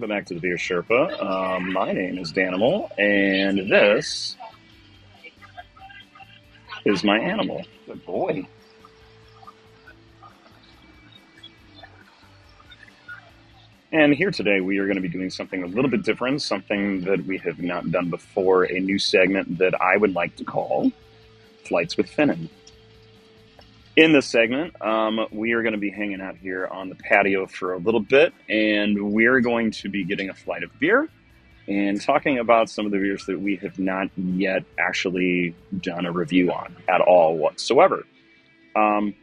welcome back to the Beer Sherpa. My name is Danimal, and this is my animal. Good boy. And here today we are going to be doing something a little bit different, something that we have not done before, a new segment that I would like to call Flights with Finan. In this segment, we are going to be hanging out here on the patio for a little bit, and we're going to be getting a flight of beer and talking about some of the beers that we have not yet actually done a review on at all whatsoever.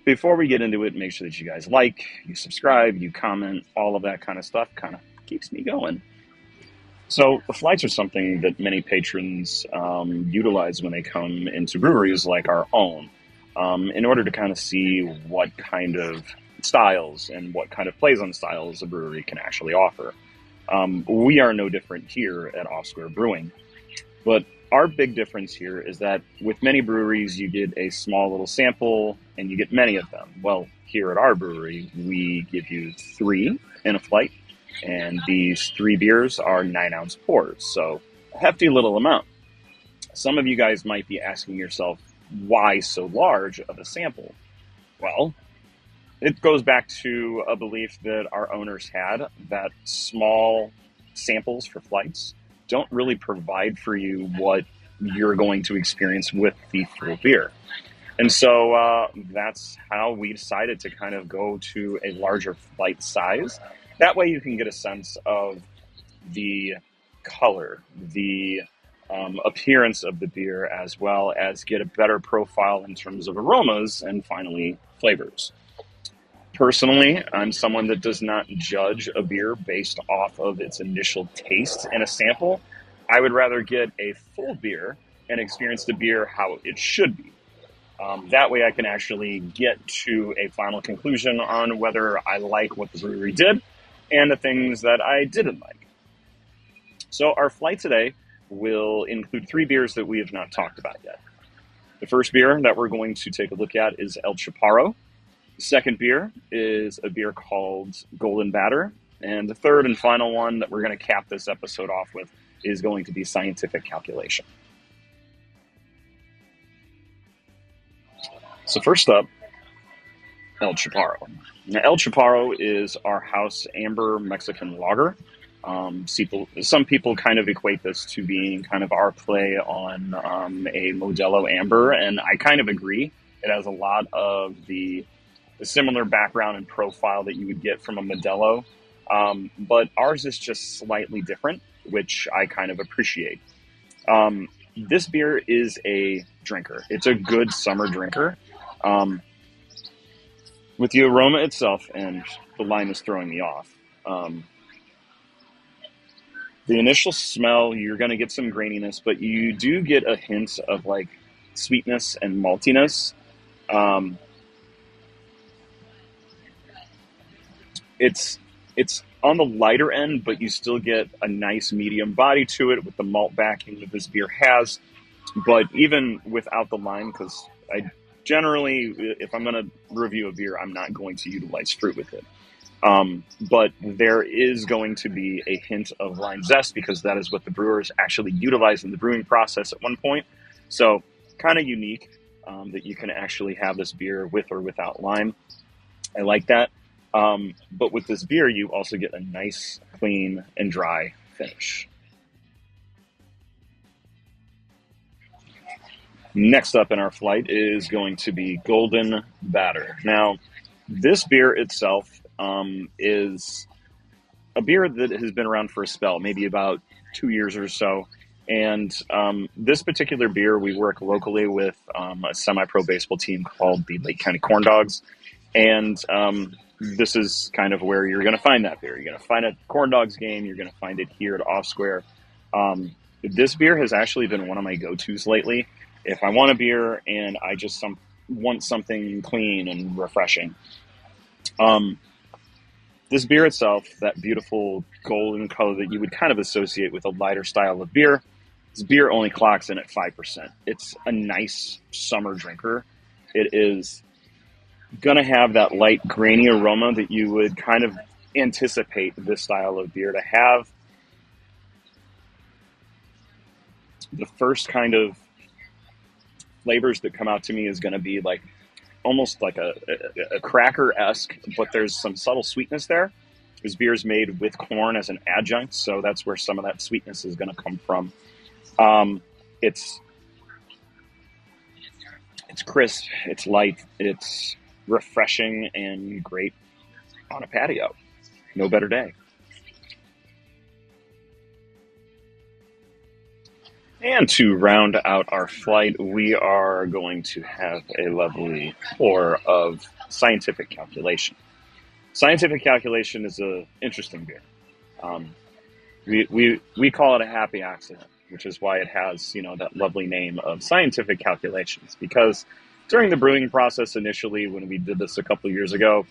Before we get into it, make sure that you guys like, you subscribe, you comment, all of that kind of stuff kind of keeps me going. So the flights are something that many patrons utilize when they come into breweries like our own. In order to kind of see what kind of styles and what kind of plays on styles a brewery can actually offer. We are no different here at Off Square Brewing, but our big difference here is that with many breweries, you get a small little sample and you get many of them. Well, here at our brewery, we give you 3 in a flight, and these 3 beers are 9-ounce pours, so a hefty little amount. Some of you guys might be asking yourself, why so large of a sample? Well, it goes back to a belief that our owners had that small samples for flights don't really provide for you what you're going to experience with the full beer. And so that's how we decided to kind of go to a larger flight size. That way you can get a sense of the color, the appearance of the beer, as well as get a better profile in terms of aromas and finally flavors. Personally, I'm someone that does not judge a beer based off of its initial taste in a sample. I would rather get a full beer and experience the beer how it should be. That way I can actually get to a final conclusion on whether I like what the brewery did and the things that I didn't like. So our flight today will include 3 beers that we have not talked about yet. The first beer that we're going to take a look at is El Chaparro. The second beer is a beer called Golden Batter. And the third and final one that we're going to cap this episode off with is going to be Scientific Calculation. So first up, El Chaparro. Now, El Chaparro is our house amber Mexican lager. Some people kind of equate this to being kind of our play on a Modelo Amber, and I kind of agree. It has a lot of the similar background and profile that you would get from a Modelo, but ours is just slightly different, which I kind of appreciate. This beer is a drinker. It's a good summer drinker. With the aroma itself, and the line is throwing me off, the initial smell, you're going to get some graininess, but you do get a hint of like sweetness and maltiness. It's on the lighter end, but you still get a nice medium body to it with the malt backing that this beer has. But even without the lime, because I generally, if I'm going to review a beer, I'm not going to utilize fruit with it. But there is going to be a hint of lime zest because that is what the brewers actually utilized in the brewing process at one point. So kind of unique that you can actually have this beer with or without lime. I like that. But with this beer, you also get a nice, clean, and dry finish. Next up in our flight is going to be Golden Batter. Now, this beer itself is a beer that has been around for a spell, maybe about 2 years or so. And this particular beer, we work locally with a semi-pro baseball team called the Lake County Corn Dogs. And this is kind of where you're going to find that beer. You're going to find it at the Corn Dogs game. You're going to find it here at Off Square. This beer has actually been one of my go-tos lately. If I want a beer and I just want something clean and refreshing. This beer itself, that beautiful golden color that you would kind of associate with a lighter style of beer, this beer only clocks in at 5%. It's a nice summer drinker. It is going to have that light grainy aroma that you would kind of anticipate this style of beer to have the first kind of flavors that come out to me is going to be like almost like a cracker-esque, but there's some subtle sweetness there. This beer is made with corn as an adjunct, so that's where some of that sweetness is going to come from. It's crisp, it's light, it's refreshing and great on a patio. No better day. And to round out our flight, we are going to have a lovely pour of Scientific Calculation. Scientific Calculation is an interesting beer. We call it a happy accident, which is why it has, that lovely name of Scientific Calculations. Because during the brewing process initially, when we did this a couple of years ago,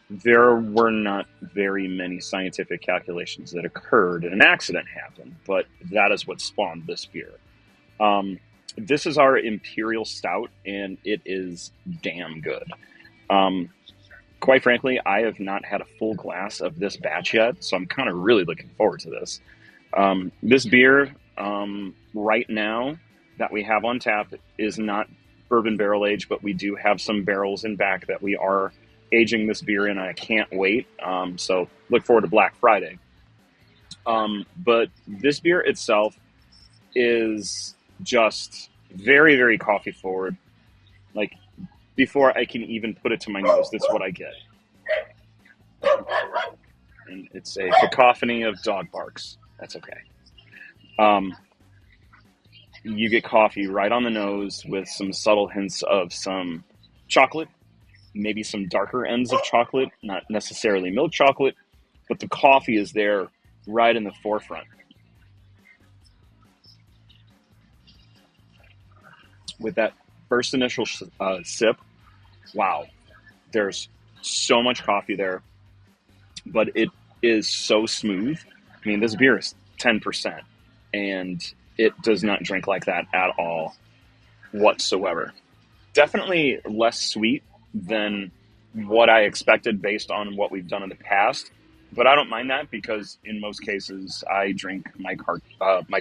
there were not very many scientific calculations that occurred, and an accident happened, but that is what spawned this beer. This is our Imperial Stout, and it is damn good. Quite frankly, I have not had a full glass of this batch yet, so I'm kind of really looking forward to this. This beer, right now, that we have on tap is not bourbon barrel aged, but we do have some barrels in back that we are aging this beer in. I can't wait. So look forward to Black Friday. But this beer itself is just very, very coffee forward. Like, before I can even put it to my nose, that's what I get. And it's a cacophony of dog barks. That's okay. You get coffee right on the nose with some subtle hints of some chocolate, maybe some darker ends of chocolate, not necessarily milk chocolate, but the coffee is there right in the forefront. With that first initial sip, wow, there's so much coffee there, but it is so smooth. I mean, this beer is 10%, and it does not drink like that at all whatsoever. Definitely less sweet than what I expected based on what we've done in the past, but I don't mind that because in most cases I drink my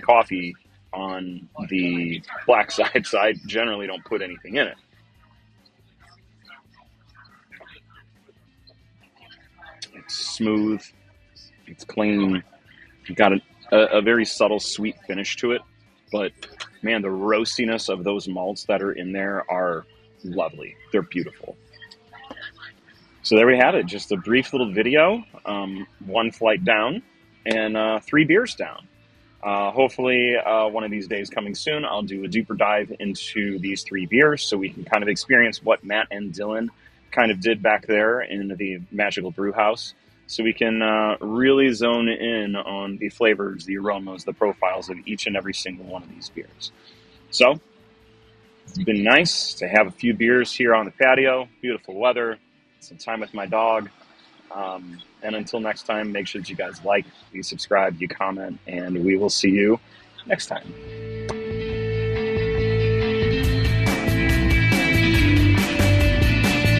coffee on the black side, so I generally don't put anything in it. It's smooth, it's clean, got a very subtle sweet finish to it, but man, the roastiness of those malts that are in there are lovely. They're beautiful. So there we have it, just a brief little video, one flight down and 3 beers down. Hopefully one of these days coming soon, I'll do a deeper dive into these 3 beers so we can kind of experience what Matt and Dylan kind of did back there in the Magical Brew House. So we can really zone in on the flavors, the aromas, the profiles of each and every single one of these beers. So it's been nice to have a few beers here on the patio, beautiful weather, some time with my dog. And until next time, make sure that you guys like, you subscribe, you comment, and we will see you next time.